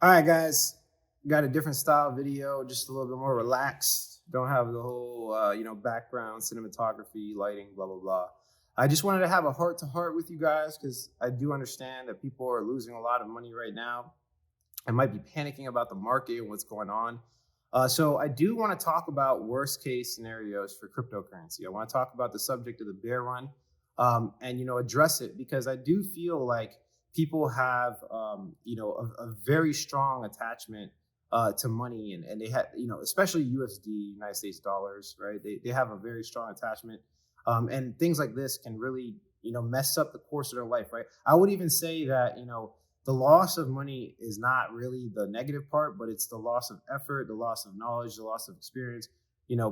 All right, guys, got a different style video, just a little bit more relaxed. Don't have the whole, background, cinematography, lighting, blah, blah, blah. I just wanted to have a heart to heart with you guys because I do understand that people are losing a lot of money right now. I might be panicking about the market and what's going on. So I do want to talk about worst case scenarios for cryptocurrency. I want to talk about the subject of the bear run, and address it because I do feel like people have a very strong attachment to money, and they have, especially USD, United States dollars, right? They have a very strong attachment, and things like this can really mess up the course of their life, right? I would even say that the loss of money is not really the negative part, but it's the loss of effort, the loss of knowledge, the loss of experience.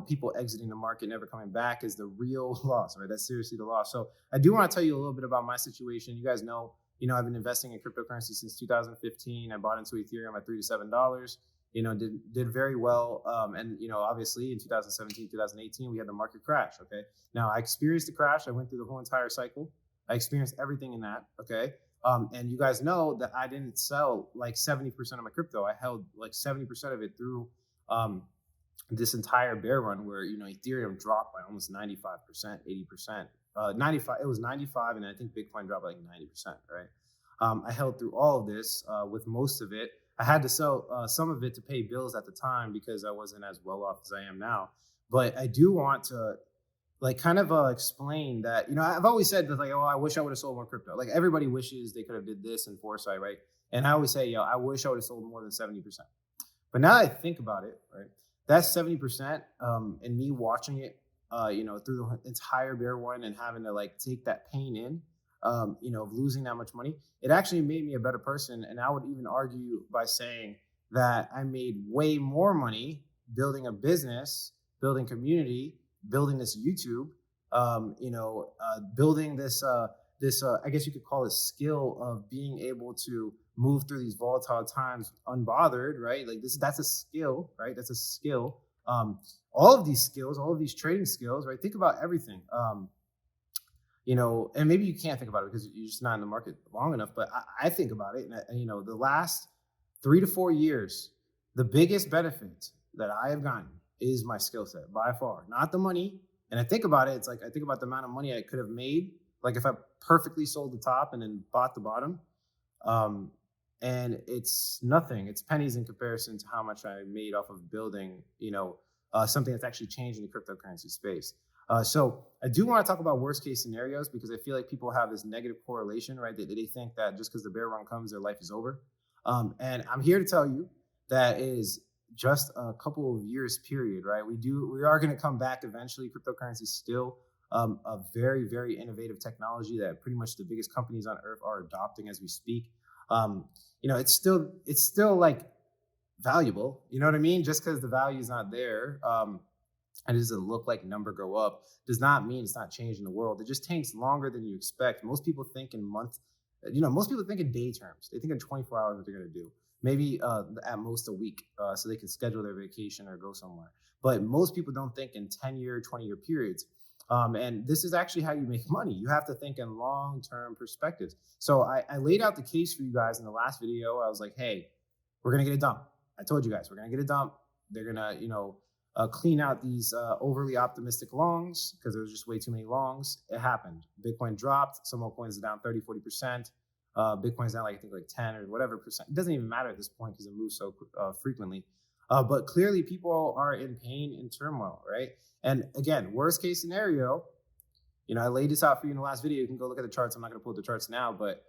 People exiting the market, never coming back is the real loss, right? That's seriously the loss. So I do want to tell you a little bit about my situation. You guys know, I've been investing in cryptocurrency since 2015. I bought into Ethereum at $3 to $7. Did very well. And obviously in 2017, 2018, we had the market crash. Okay. Now I experienced the crash. I went through the whole entire cycle. I experienced everything in that. Okay. And you guys know that I didn't sell like 70% of my crypto. I held like 70% of it through this entire bear run where, Ethereum dropped by almost 95%, 80%, 95. It was 95. And I think Bitcoin dropped like 90%. Right. I held through all of this with most of it. I had to sell some of it to pay bills at the time because I wasn't as well off as I am now. But I do want to kind of explain that, I've always said that, like, oh, I wish I would have sold more crypto. Like, everybody wishes they could have did this in foresight, right? And I always say, I wish I would have sold more than 70%. But now that I think about it, right, that's 70%, and me watching it, through the entire bear run and having to like take that pain in, of losing that much money, it actually made me a better person. And I would even argue by saying that I made way more money building a business, building community, building this YouTube, building this I guess you could call it skill of being able to move through these volatile times unbothered, right? Like that's a skill, right? That's a skill. All of these skills, all of these trading skills, right? Think about everything. And maybe you can't think about it because you're just not in the market long enough. But I think about it, and the last 3 to 4 years, the biggest benefit that I have gotten is my skill set by far, not the money. And I think about it, it's like I think about the amount of money I could have made, like if I perfectly sold the top and then bought the bottom. And it's nothing. It's pennies in comparison to how much I made off of building, something that's actually changing the cryptocurrency space. So I do want to talk about worst case scenarios because I feel like people have this negative correlation, right? They think that just because the bear run comes, their life is over. And I'm here to tell you that is just a couple of years period, right? We are going to come back eventually. Cryptocurrency is still a very, very innovative technology that pretty much the biggest companies on earth are adopting as we speak. It's still like valuable. You know what I mean? Just because the value is not there, and it doesn't look like number go up, does not mean it's not changing the world. It just takes longer than you expect. Most people think in months, most people think in day terms. They think in 24 hours what they're going to do. Maybe at most a week, so they can schedule their vacation or go somewhere. But most people don't think in 10-year, 20-year periods. And this is actually how you make money. You have to think in long-term perspectives. So I laid out the case for you guys in the last video. I was like, hey, we're going to get a dump. I told you guys, we're going to get a dump. They're going to, clean out these overly optimistic longs because there was just way too many longs. It happened. Bitcoin dropped. Some altcoins are down 30, 40%. Bitcoin's down like 10 or whatever percent. It doesn't even matter at this point because it moves so frequently. But clearly people are in pain and turmoil, right? And again, worst case scenario, I laid this out for you in the last video. You can go look at the charts. I'm not going to pull the charts now, but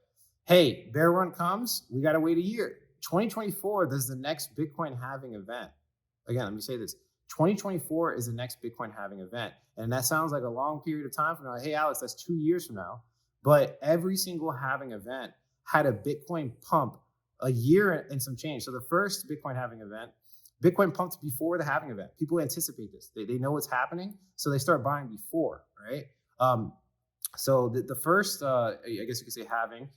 hey, bear run comes. We got to wait a year. 2024, there's the next Bitcoin halving event. Again, let me say this. 2024 is the next Bitcoin halving event. And that sounds like a long period of time from now. Hey, Alex, that's 2 years from now. But every single halving event had a Bitcoin pump a year and some change. So the first Bitcoin halving event, Bitcoin pumped before the halving event. People anticipate this. They know what's happening, so they start buying before, right? So the first, I guess you could say halving,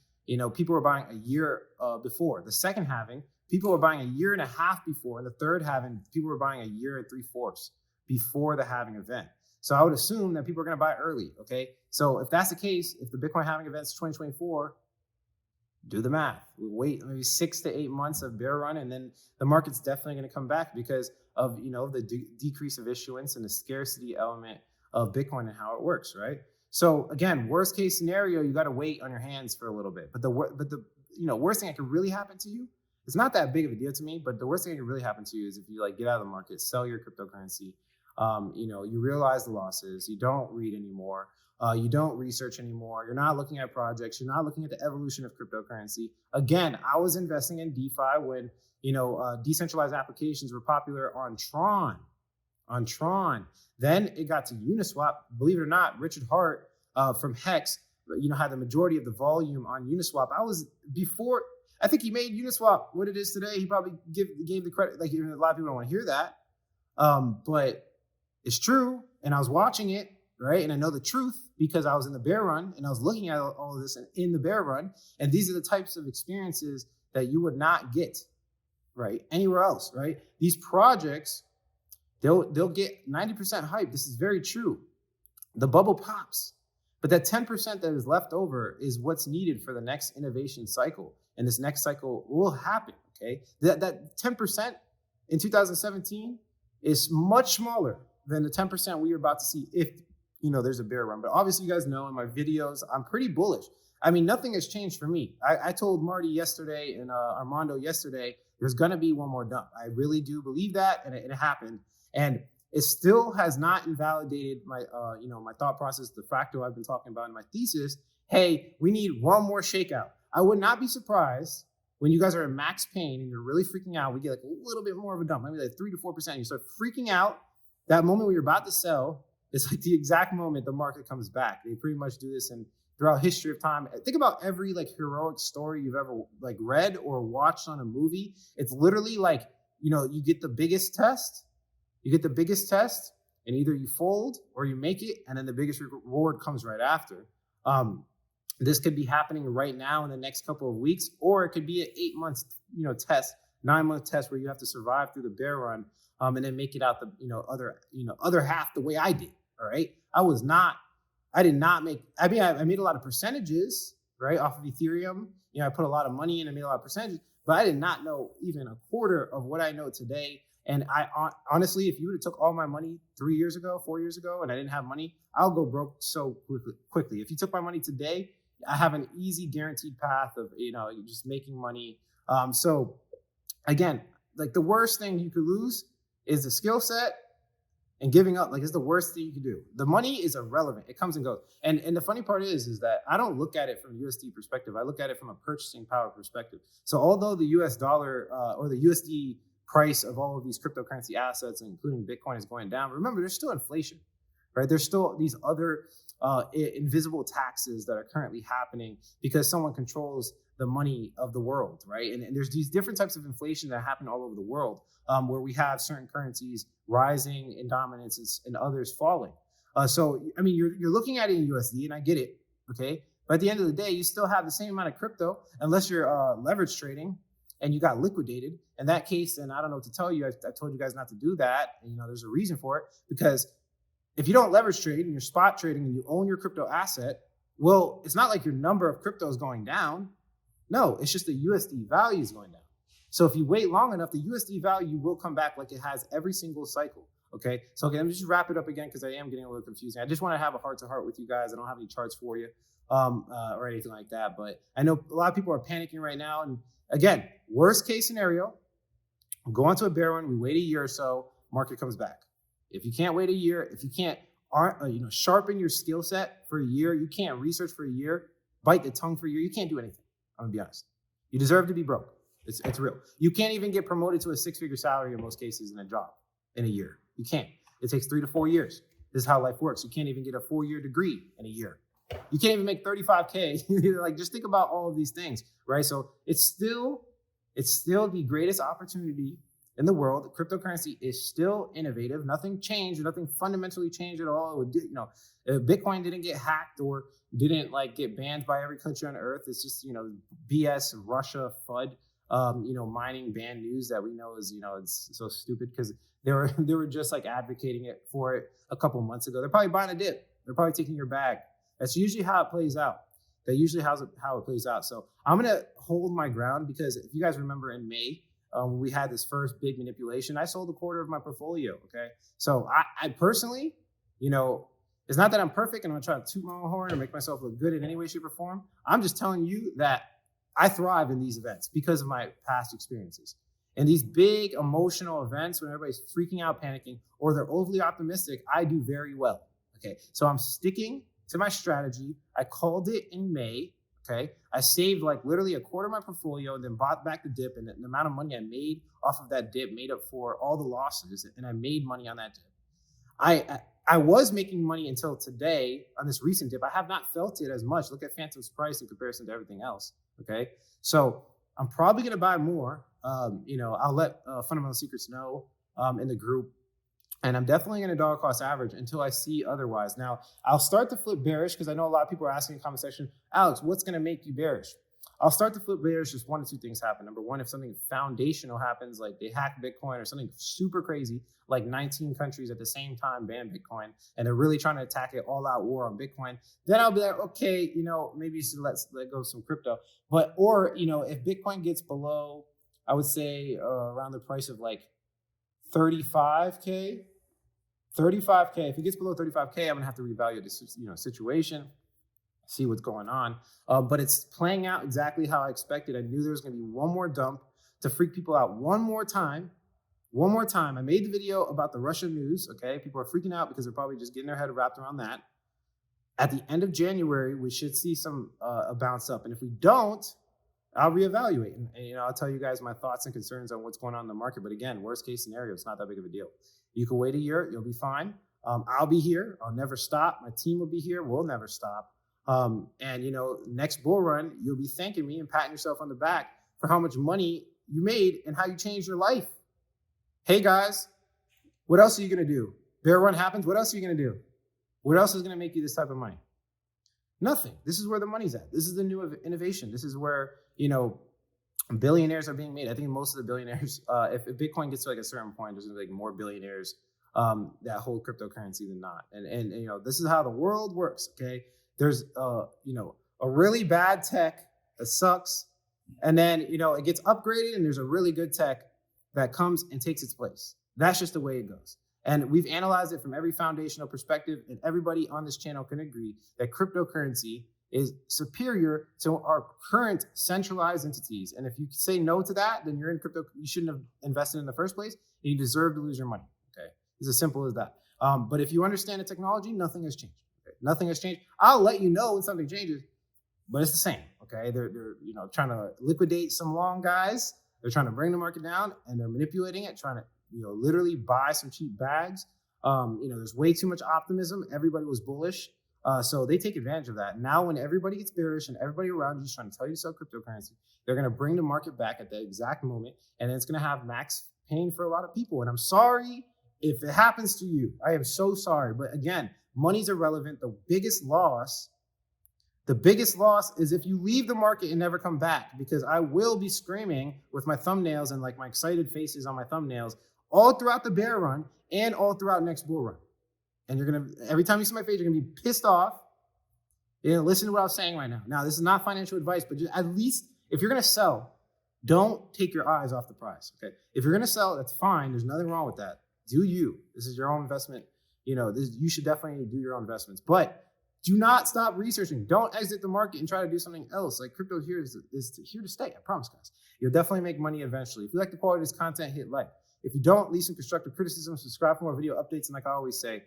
people were buying a year before. The second halving, people were buying a year and a half before. And the third halving, people were buying a year and 3/4 before the halving event. So I would assume that people are going to buy early, okay? So if that's the case, if the Bitcoin halving event is 2024, Do the math. Wait maybe 6 to 8 months of bear run, and then the market's definitely going to come back because of the decrease of issuance and the scarcity element of Bitcoin and how it works, right? So again, worst case scenario, you got to wait on your hands for a little bit. But the worst thing that could really happen to you, it's not that big of a deal to me. But the worst thing that could really happen to you is if you like get out of the market, sell your cryptocurrency. You realize the losses. You don't read anymore. You don't research anymore. You're not looking at projects. You're not looking at the evolution of cryptocurrency. Again, I was investing in DeFi when decentralized applications were popular on Tron. Then it got to Uniswap. Believe it or not, Richard Hart from Hex, had the majority of the volume on Uniswap. I think he made Uniswap what it is today. He probably gave the credit. Like, a lot of people don't want to hear that, but it's true. And I was watching it, right? And I know the truth because I was in the bear run and I was looking at all of this in the bear run. And these are the types of experiences that you would not get, right, anywhere else, right? These projects, they'll get 90% hype. This is very true. The bubble pops, but that 10% that is left over is what's needed for the next innovation cycle. And this next cycle will happen, okay? That 10% in 2017 is much smaller than the 10% we are about to see if there's a bear run. But obviously, you guys know in my videos, I'm pretty bullish. I mean, nothing has changed for me. I told Marty yesterday and Armando yesterday, there's going to be one more dump. I really do believe that, and it happened. And it still has not invalidated my thought process, the fractal I've been talking about in my thesis. Hey, we need one more shakeout. I would not be surprised when you guys are in max pain and you're really freaking out. We get like a little bit more of a dump, maybe like 3 to 4%. You start freaking out. That moment when you're about to sell, it's like the exact moment the market comes back. They pretty much do this throughout history of time. Think about every like heroic story you've ever like read or watched on a movie. It's literally like, you get the biggest test. And either you fold or you make it, and then the biggest reward comes right after. This could be happening right now in the next couple of weeks, or it could be an 8 months, test, 9-month test where you have to survive through the bear run, and then make it out the, other half the way I did. All right. I made a lot of percentages, right, off of Ethereum. I put a lot of money in and made a lot of percentages, but I did not know even a quarter of what I know today. And I honestly, if you would have took all my money 3 years ago, 4 years ago, and I didn't have money, I'll go broke so quickly. If you took my money today, I have an easy guaranteed path of, just making money. So again, like the worst thing you could lose is the skill set and giving up. Like, it's the worst thing you can do. The money is irrelevant. It comes and goes. And the funny part is that I don't look at it from a USD perspective. I look at it from a purchasing power perspective. So although the US dollar or the USD price of all of these cryptocurrency assets, including Bitcoin, is going down, remember, there's still inflation, right? There's still these other invisible taxes that are currently happening because someone controls the money of the world, right? And there's these different types of inflation that happen all over the world, where we have certain currencies rising in dominance and others falling. So, I mean, you're looking at it in USD, and I get it, okay? But at the end of the day, you still have the same amount of crypto, unless you're leverage trading and you got liquidated. In that case, then I don't know what to tell you. I told you guys not to do that. And, there's a reason for it, because if you don't leverage trade and you're spot trading and you own your crypto asset, well, it's not like your number of crypto is going down. No, it's just the USD value is going down. So if you wait long enough, the USD value will come back like it has every single cycle. Okay. So let me just wrap it up again, because I am getting a little confusing. I just want to have a heart to heart with you guys. I don't have any charts for you or anything like that. But I know a lot of people are panicking right now. And again, worst case scenario, go onto a bear run. We wait a year or so, market comes back. If you can't wait a year, if you can't sharpen your skill set for a year, you can't research for a year, bite the tongue for a year, you can't do anything. I'm gonna be honest. You deserve to be broke. It's real. You can't even get promoted to a 6-figure salary in most cases in a job in a year. You can't. It takes 3 to 4 years. This is how life works. You can't even get a 4-year degree in a year. You can't even make 35K. Like, just think about all of these things, right? So it's still the greatest opportunity in the world. Cryptocurrency is still innovative. Nothing changed. Nothing fundamentally changed at all. Bitcoin didn't get hacked or didn't get banned by every country on earth. It's just, BS, Russia, FUD, mining ban news that we know is, it's so stupid because they were just advocating it for it a couple months ago. They're probably buying a dip. They're probably taking your bag. That's usually how it plays out. That usually how it plays out. So I'm going to hold my ground because if you guys remember in May, when we had this first big manipulation, I sold a quarter of my portfolio. Okay. So I personally, it's not that I'm perfect and I'm trying to toot my own horn or make myself look good in any way, shape, or form. I'm just telling you that I thrive in these events because of my past experiences. And these big emotional events when everybody's freaking out, panicking, or they're overly optimistic, I do very well. Okay. So I'm sticking to my strategy. I called it in May. Okay. I saved like literally a quarter of my portfolio and then bought back the dip. And the amount of money I made off of that dip made up for all the losses. And I made money on that dip. I was making money until today on this recent dip. I have not felt it as much. Look at Phantom's price in comparison to everything else. Okay. So I'm probably going to buy more. I'll let Fundamental Secrets know in the group. And I'm definitely going to dollar cost average until I see otherwise. Now, I'll start to flip bearish because I know a lot of people are asking in the comment section, Alex, what's going to make you bearish? I'll start to flip bearish. Just one or two things happen. Number one, if something foundational happens, like they hack Bitcoin or something super crazy, like 19 countries at the same time ban Bitcoin, and they're really trying to attack it all-out war on Bitcoin, then I'll be like, okay, maybe let's let go of some crypto. Or if Bitcoin gets below, I would say around the price of like 35K. If it gets below 35K, I'm gonna have to reevaluate this, situation, see what's going on. But it's playing out exactly how I expected. I knew there was gonna be one more dump to freak people out one more time. I made the video about the Russian news. Okay, people are freaking out because they're probably just getting their head wrapped around that. At the end of January, we should see some a bounce up, and if we don't, I'll reevaluate, and I'll tell you guys my thoughts and concerns on what's going on in the market. But again, worst case scenario, it's not that big of a deal. You can wait a year, you'll be fine. I'll be here. I'll never stop. My team will be here. We'll never stop. Next bull run, you'll be thanking me and patting yourself on the back for how much money you made and how you changed your life. Hey guys, what else are you gonna do? Bear run happens. What else are you gonna do? What else is gonna make you this type of money? Nothing. This is where the money's at. This is the new innovation. This is where billionaires are being made. I think most of the billionaires, if Bitcoin gets to like a certain point, there's gonna be like more billionaires that hold cryptocurrency than not. And this is how the world works. Okay, there's a really bad tech that sucks, and then it gets upgraded, and there's a really good tech that comes and takes its place. That's just the way it goes. And we've analyzed it from every foundational perspective, and everybody on this channel can agree that cryptocurrency is superior to our current centralized entities. And if you say no to that, then you're in crypto. You shouldn't have invested in the first place, and you deserve to lose your money. Okay, it's as simple as that. But if you understand the technology, nothing has changed. Okay? Nothing has changed. I'll let you know when something changes, but it's the same. Okay, they're trying to liquidate some long guys. They're trying to bring the market down, and they're manipulating it, trying to literally buy some cheap bags. There's way too much optimism. Everybody was bullish. So they take advantage of that. Now, when everybody gets bearish and everybody around you is trying to tell you to sell cryptocurrency, they're going to bring the market back at the exact moment, and then it's going to have max pain for a lot of people. And I'm sorry if it happens to you. I am so sorry. But again, money's irrelevant. The biggest loss is if you leave the market and never come back, because I will be screaming with my thumbnails and like my excited faces on my thumbnails all throughout the bear run and all throughout next bull run. And every time you see my face, you're gonna be pissed off. Listen to what I was saying right now. Now, this is not financial advice, but just at least if you're gonna sell, don't take your eyes off the prize. Okay. If you're gonna sell, that's fine. There's nothing wrong with that. Do you? This is your own investment. You should definitely do your own investments, but do not stop researching. Don't exit the market and try to do something else. Like crypto here is here to stay. I promise, guys. You'll definitely make money eventually. If you like the quality of this content, hit like. If you don't, leave some constructive criticism, subscribe for more video updates, and like I always say,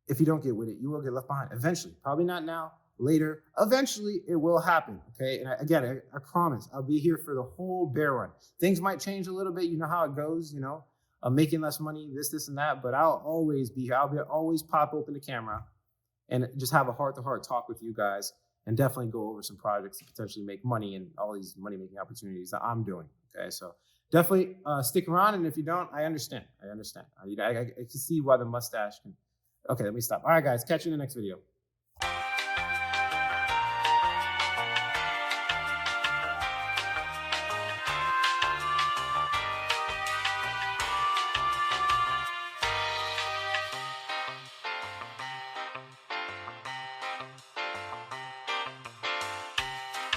if you don't get with it, you will get left behind eventually. Probably not now, later. Eventually, it will happen, okay? And I promise, I'll be here for the whole bear run. Things might change a little bit. You know how it goes, I'm making less money, this, and that, but I'll always be here. Always pop open the camera and just have a heart-to-heart talk with you guys, and definitely go over some projects to potentially make money and all these money-making opportunities that I'm doing, okay? So definitely stick around, and if you don't, I understand. I can see why the mustache can. Okay, let me stop. All right, guys, catch you in the next video.